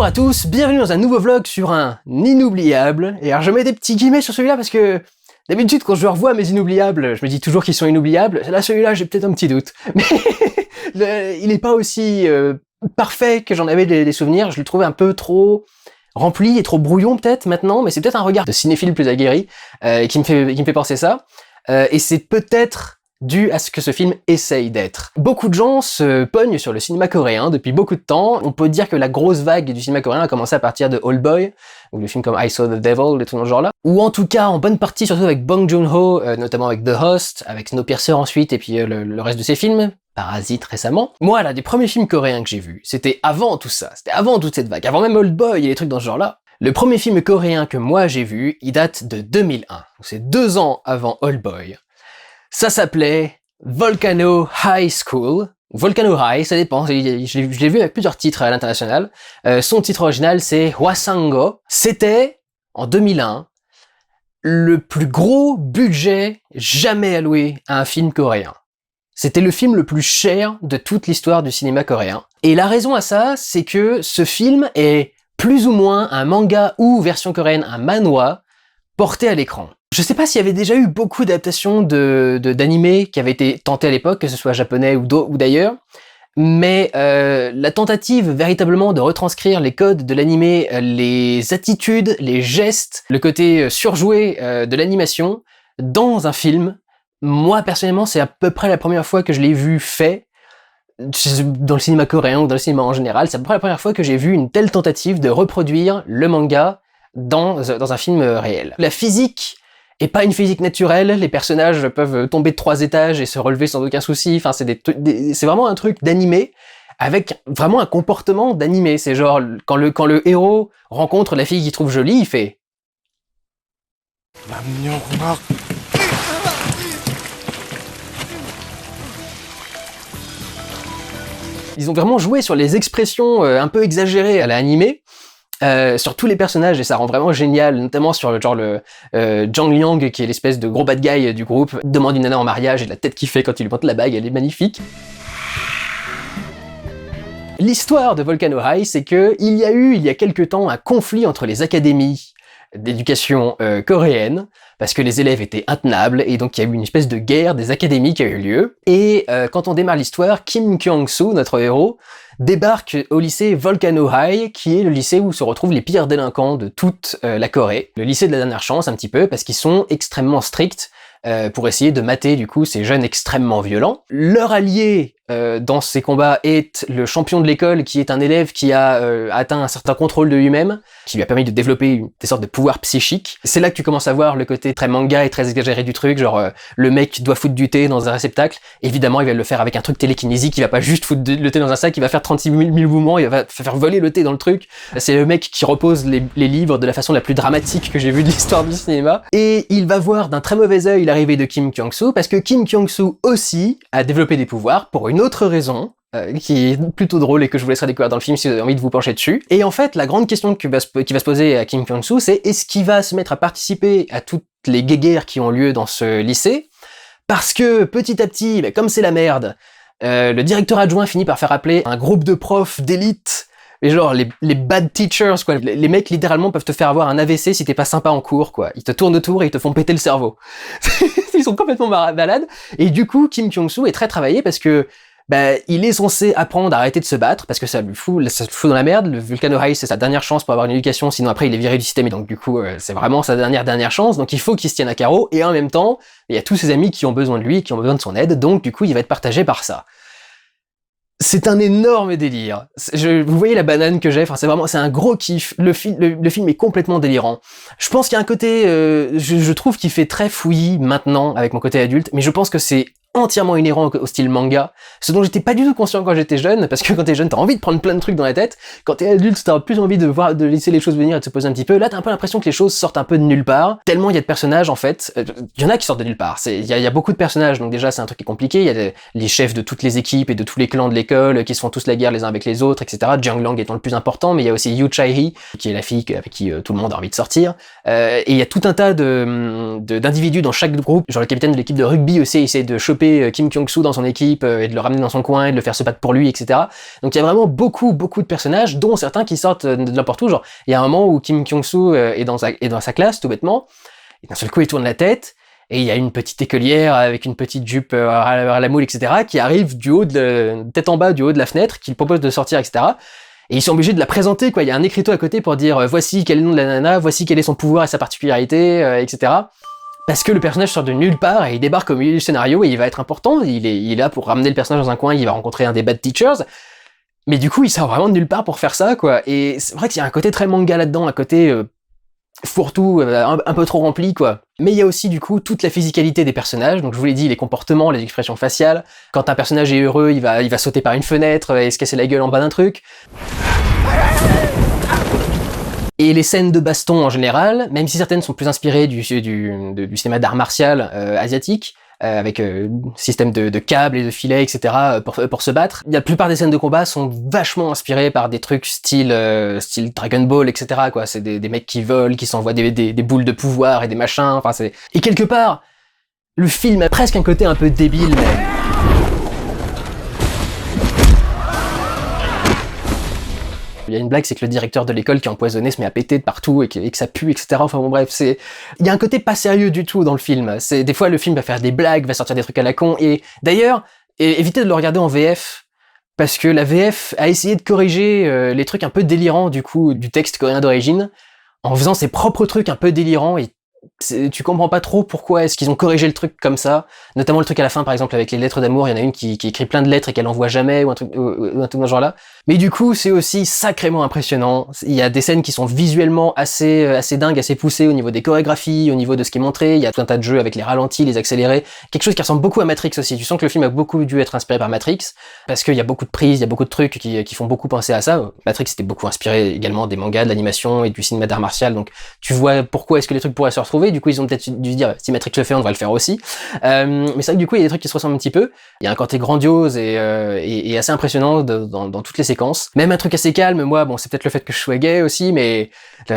à tous, bienvenue dans un nouveau vlog sur un inoubliable. Et alors je mets des petits guillemets sur celui-là parce que d'habitude quand je revois mes inoubliables, je me dis toujours qu'ils sont inoubliables. Là celui-là j'ai peut-être un petit doute. Mais il est pas aussi parfait que j'en avais des souvenirs, je le trouvais un peu trop rempli et trop brouillon peut-être maintenant, mais c'est peut-être un regard de cinéphile plus aguerri qui me fait penser ça. Et c'est peut-être dû à ce que ce film essaye d'être. Beaucoup de gens se pognent sur le cinéma coréen depuis beaucoup de temps. On peut dire que la grosse vague du cinéma coréen a commencé à partir de Old Boy, ou des films comme I Saw the Devil, des trucs dans ce genre-là. Ou en tout cas, en bonne partie, surtout avec Bong Joon-ho, notamment avec The Host, avec Snowpiercer ensuite, et puis le reste de ses films, Parasite récemment. Moi, l'un des premiers films coréens que j'ai vus, c'était avant tout ça, c'était avant toute cette vague, avant même Old Boy et les trucs dans ce genre-là. Le premier film coréen que moi j'ai vu, il date de 2001, c'est 2 ans avant Old Boy. Ça s'appelait Volcano High School, Volcano High, ça dépend, je l'ai vu avec plusieurs titres à l'international. Son titre original c'est Hwasango. C'était, en 2001, le plus gros budget jamais alloué à un film coréen. C'était le film le plus cher de toute l'histoire du cinéma coréen. Et la raison à ça, c'est que ce film est plus ou moins un manga ou, version coréenne, un manhwa, porté à l'écran. Je sais pas s'il y avait déjà eu beaucoup d'adaptations d'animés qui avaient été tentées à l'époque, que ce soit japonais ou d'ailleurs, mais la tentative véritablement de retranscrire les codes de l'animé, les attitudes, les gestes, le côté surjoué de l'animation dans un film, moi personnellement c'est à peu près la première fois que je l'ai vu fait, dans le cinéma coréen ou dans le cinéma en général, c'est à peu près la première fois que j'ai vu une telle tentative de reproduire le manga dans un film réel. La physique est pas une physique naturelle, les personnages peuvent tomber de 3 étages et se relever sans aucun souci, enfin c'est vraiment un truc d'animé, avec vraiment un comportement d'animé, c'est genre, quand le héros rencontre la fille qu'il trouve jolie, il fait... Ils ont vraiment joué sur les expressions un peu exagérées à l'animé, sur tous les personnages, et ça rend vraiment génial, notamment sur le Jang Liang, qui est l'espèce de gros bad guy du groupe, demande une nana en mariage, et la tête qu'il fait quand il lui montre la bague, elle est magnifique. L'histoire de Volcano High, c'est que il y a quelque temps, un conflit entre les académies d'éducation coréenne, parce que les élèves étaient intenables, et donc il y a eu une espèce de guerre des académies qui a eu lieu, et quand on démarre l'histoire, Kim Kyung-soo, notre héros, débarque au lycée Volcano High, qui est le lycée où se retrouvent les pires délinquants de toute la Corée. Le lycée de la dernière chance, un petit peu, parce qu'ils sont extrêmement stricts pour essayer de mater, du coup, ces jeunes extrêmement violents. Leur allié dans ces combats est le champion de l'école, qui est un élève qui a atteint un certain contrôle de lui-même, qui lui a permis de développer des sortes de pouvoirs psychiques. C'est là que tu commences à voir le côté très manga et très exagéré du truc, genre le mec doit foutre du thé dans un réceptacle, évidemment il va le faire avec un truc télékinésique, il va pas juste foutre le thé dans un sac, il va faire 36 000 mouvements, il va faire voler le thé dans le truc. C'est le mec qui repose les livres de la façon la plus dramatique que j'ai vue de l'histoire du cinéma, et il va voir d'un très mauvais œil l'arrivée de Kim Kyung-soo, parce que Kim Kyung-soo aussi a développé des pouvoirs pour une autre raison, qui est plutôt drôle et que je vous laisserai découvrir dans le film si vous avez envie de vous pencher dessus. Et en fait, la grande question qui va se poser à Kim Kyung-soo, c'est est-ce qu'il va se mettre à participer à toutes les guéguerres qui ont lieu dans ce lycée, parce que petit à petit, comme c'est la merde, le directeur adjoint finit par faire appeler un groupe de profs d'élite, et genre les bad teachers, quoi. Les mecs littéralement peuvent te faire avoir un AVC si t'es pas sympa en cours, quoi. Ils te tournent autour et ils te font péter le cerveau. Ils sont complètement malades. Et du coup, Kim Kyung-soo est très travaillé parce que il est censé apprendre à arrêter de se battre parce que ça le fout dans la merde. Le Volcano High, c'est sa dernière chance pour avoir une éducation, sinon après il est viré du système et donc du coup c'est vraiment sa dernière chance. Donc il faut qu'il se tienne à carreau, et en même temps il y a tous ses amis qui ont besoin de lui, qui ont besoin de son aide, donc du coup il va être partagé par ça. C'est un énorme délire. Vous voyez la banane que j'ai, enfin c'est un gros kiff. Le film est complètement délirant. Je pense qu'il y a un côté, je trouve qu'il fait très fouillis maintenant avec mon côté adulte, mais je pense que c'est entièrement inhérent au style manga, ce dont j'étais pas du tout conscient quand j'étais jeune, parce que quand t'es jeune, t'as envie de prendre plein de trucs dans la tête, quand t'es adulte, t'as plus envie de laisser les choses venir et de se poser un petit peu. Là, t'as un peu l'impression que les choses sortent un peu de nulle part, tellement il y a de personnages, en fait. Il y en a qui sortent de nulle part. Il y a beaucoup de personnages, donc déjà, c'est un truc qui est compliqué. Il y a les chefs de toutes les équipes et de tous les clans de l'école qui se font tous la guerre les uns avec les autres, etc. Jang Lang étant le plus important, mais il y a aussi Yoo Chae-hee, qui est la fille avec qui tout le monde a envie de sortir. Et il y a tout un tas d'individus dans chaque groupe. Genre le capitaine de l'équipe de rugby aussi essaie de choper choper Kim Kyung-soo dans son équipe et de le ramener dans son coin et de le faire se battre pour lui, etc. Donc il y a vraiment beaucoup de personnages, dont certains qui sortent de n'importe où. Genre, il y a un moment où Kim Kyung-soo est dans sa classe, tout bêtement, et d'un seul coup il tourne la tête, et il y a une petite écolière avec une petite jupe à la moule, etc., qui arrive tête en bas du haut de la fenêtre, qui lui propose de sortir, etc. Et ils sont obligés de la présenter, quoi. Il y a un écriteau à côté pour dire voici quel est le nom de la nana, voici quel est son pouvoir et sa particularité, etc. Parce que le personnage sort de nulle part et il débarque au milieu du scénario et il va être important. Il est là pour ramener le personnage dans un coin, il va rencontrer un des bad teachers. Mais du coup, il sort vraiment de nulle part pour faire ça, quoi. Et c'est vrai qu'il y a un côté très manga là-dedans, un côté fourre-tout, un peu trop rempli, quoi. Mais il y a aussi, du coup, toute la physicalité des personnages. Donc, je vous l'ai dit, les comportements, les expressions faciales. Quand un personnage est heureux, il va sauter par une fenêtre et se casser la gueule en bas d'un truc. Et les scènes de baston en général, même si certaines sont plus inspirées du cinéma d'art martial asiatique, avec système de câbles et de filets, etc. Pour se battre. La plupart des scènes de combat sont vachement inspirées par des trucs style Dragon Ball, etc. quoi. C'est des mecs qui volent, qui s'envoient des boules de pouvoir et des machins. Enfin, et quelque part, le film a presque un côté un peu débile, mais il y a une blague, c'est que le directeur de l'école qui est empoisonné se met à péter de partout et que ça pue, etc. Enfin bon bref, il y a un côté pas sérieux du tout dans le film. Des fois le film va faire des blagues, va sortir des trucs à la con, et d'ailleurs, évitez de le regarder en VF, parce que la VF a essayé de corriger les trucs un peu délirants du coup du texte coréen d'origine, en faisant ses propres trucs un peu délirants, et tu comprends pas trop pourquoi est-ce qu'ils ont corrigé le truc comme ça, notamment le truc à la fin par exemple avec les lettres d'amour, il y en a une qui écrit plein de lettres et qu'elle envoie jamais, ou un truc dans ce genre là. Mais du coup c'est aussi sacrément impressionnant, il y a des scènes qui sont visuellement assez dingues, assez poussées au niveau des chorégraphies, au niveau de ce qui est montré, il y a tout un tas de jeux avec les ralentis, les accélérés, quelque chose qui ressemble beaucoup à Matrix aussi. Tu sens que le film a beaucoup dû être inspiré par Matrix, parce qu'il y a beaucoup de prises, il y a beaucoup de trucs qui font beaucoup penser à ça. Matrix était beaucoup inspiré également des mangas, de l'animation et du cinéma d'art martial, donc tu vois pourquoi est-ce que les trucs pourraient se retrouver. Du coup ils ont peut-être dû se dire si Matrix le fait on va le faire aussi, mais c'est vrai que du coup il y a des trucs qui se ressemblent un petit peu, il y a un côté grandiose et assez impressionnant dans toutes les séquences, même un truc assez calme. Moi bon, c'est peut-être le fait que je sois gay aussi, mais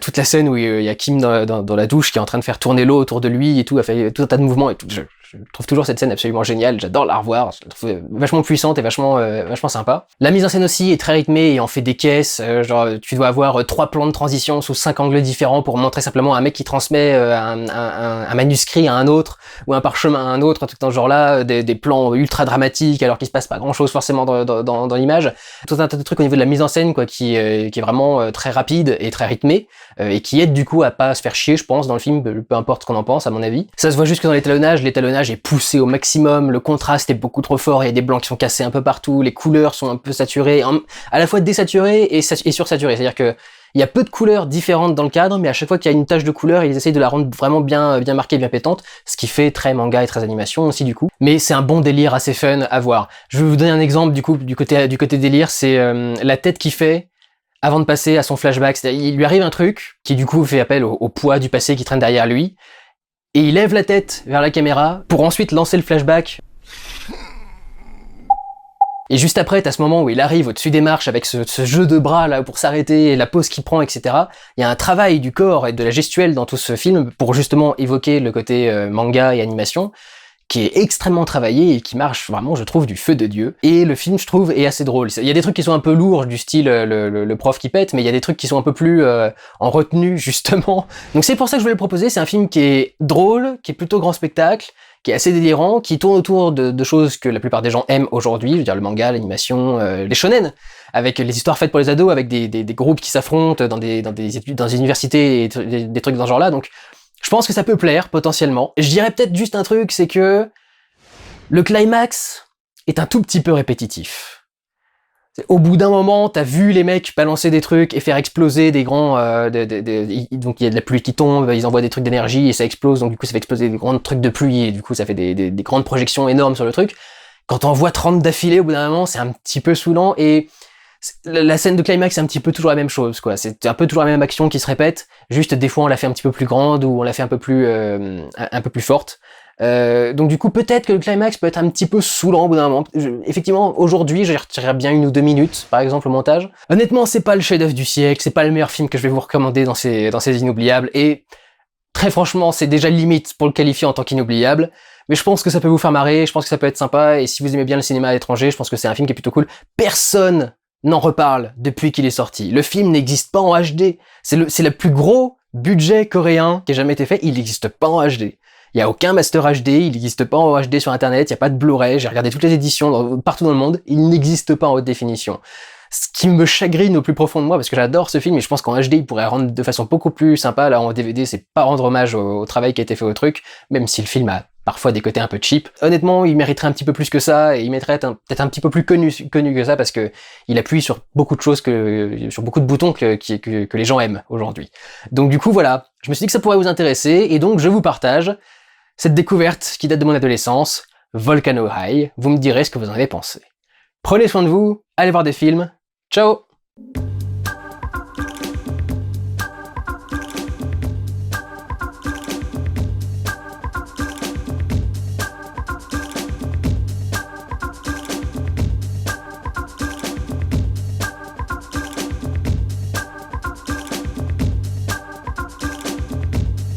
toute la scène où il y a Kim dans la douche qui est en train de faire tourner l'eau autour de lui et tout, a fait tout un tas de mouvements et tout, je trouve toujours cette scène absolument géniale, j'adore la revoir, je la trouve vachement puissante et vachement sympa. La mise en scène aussi est très rythmée et en fait des caisses, genre tu dois avoir 3 plans de transition sous 5 angles différents pour montrer simplement un mec qui transmet un manuscrit à un autre, ou un parchemin à un autre, un truc dans ce genre-là, des plans ultra dramatiques alors qu'il se passe pas grand-chose forcément dans l'image. Tout un tas de trucs au niveau de la mise en scène, quoi, qui est vraiment très rapide et très rythmé, et qui aide du coup à pas se faire chier, je pense, dans le film, peu importe ce qu'on en pense, à mon avis. Ça se voit jusque dans l'étalonnage est poussé au maximum, le contraste est beaucoup trop fort, il y a des blancs qui sont cassés un peu partout, les couleurs sont un peu saturées, à la fois désaturées et sursaturées, c'est-à-dire que il y a peu de couleurs différentes dans le cadre, mais à chaque fois qu'il y a une tache de couleur, ils essayent de la rendre vraiment bien marquée, bien pétante, ce qui fait très manga et très animation aussi du coup. Mais c'est un bon délire assez fun à voir. Je vais vous donner un exemple du coup du côté délire, c'est la tête qu'il fait avant de passer à son flashback. C'est-à-dire, il lui arrive un truc qui du coup fait appel au poids du passé qui traîne derrière lui, et il lève la tête vers la caméra pour ensuite lancer le flashback. Et juste après, t'as ce moment où il arrive au-dessus des marches avec ce jeu de bras là pour s'arrêter, la pose qu'il prend, etc. Il y a un travail du corps et de la gestuelle dans tout ce film pour justement évoquer le côté manga et animation, qui est extrêmement travaillé et qui marche vraiment, je trouve, du feu de Dieu. Et le film, je trouve, est assez drôle. Il y a des trucs qui sont un peu lourds, du style le prof qui pète, mais il y a des trucs qui sont un peu plus en retenue, justement. Donc c'est pour ça que je voulais le proposer. C'est un film qui est drôle, qui est plutôt grand spectacle, qui est assez délirant, qui tourne autour de choses que la plupart des gens aiment aujourd'hui, je veux dire le manga, l'animation, les shonen, avec les histoires faites pour les ados, avec des groupes qui s'affrontent dans des universités et des trucs dans ce genre-là. Donc je pense que ça peut plaire, potentiellement. Je dirais peut-être juste un truc, c'est que le climax est un tout petit peu répétitif. Au bout d'un moment, t'as vu les mecs balancer des trucs et faire exploser des grands... donc il y a de la pluie qui tombe, ils envoient des trucs d'énergie et ça explose, donc du coup ça fait exploser des grands trucs de pluie et du coup ça fait des grandes projections énormes sur le truc. Quand on voit 30 d'affilée, au bout d'un moment, c'est un petit peu saoulant, et la scène de climax, c'est un petit peu toujours la même chose, quoi. C'est un peu toujours la même action qui se répète, juste des fois on l'a fait un petit peu plus grande ou on l'a fait un peu plus forte. Donc du coup peut-être que le climax peut être un petit peu saoulant au bout d'un moment. Effectivement aujourd'hui je retirerais bien 1 ou 2 minutes par exemple au montage. Honnêtement c'est pas le chef-d'œuvre du siècle, c'est pas le meilleur film que je vais vous recommander dans ces inoubliables, et très franchement c'est déjà limite pour le qualifier en tant qu'inoubliable, Mais je pense que ça peut vous faire marrer, je pense que ça peut être sympa, et si vous aimez bien le cinéma à l'étranger, je pense que c'est un film qui est plutôt cool. Personne n'en reparle depuis qu'il est sorti. Le film n'existe pas en HD. C'est le plus gros budget coréen qui ait jamais été fait, il n'existe pas en HD. Il y a aucun master HD, il n'existe pas en HD sur internet, il n'y a pas de Blu-ray, j'ai regardé toutes les éditions partout dans le monde, il n'existe pas en haute définition. Ce qui me chagrine au plus profond de moi, parce que j'adore ce film et je pense qu'en HD il pourrait rendre de façon beaucoup plus sympa. Là en DVD c'est pas rendre hommage au travail qui a été fait au truc, même si le film a parfois des côtés un peu cheap. Honnêtement, il mériterait un petit peu plus que ça, et il mériterait peut-être un petit peu plus connu que ça, parce que il appuie sur beaucoup de choses, sur beaucoup de boutons que les gens aiment aujourd'hui. Donc du coup voilà, je me suis dit que ça pourrait vous intéresser, et donc je vous partage cette découverte qui date de mon adolescence, Volcano High. Vous me direz ce que vous en avez pensé. Prenez soin de vous, allez voir des films, ciao!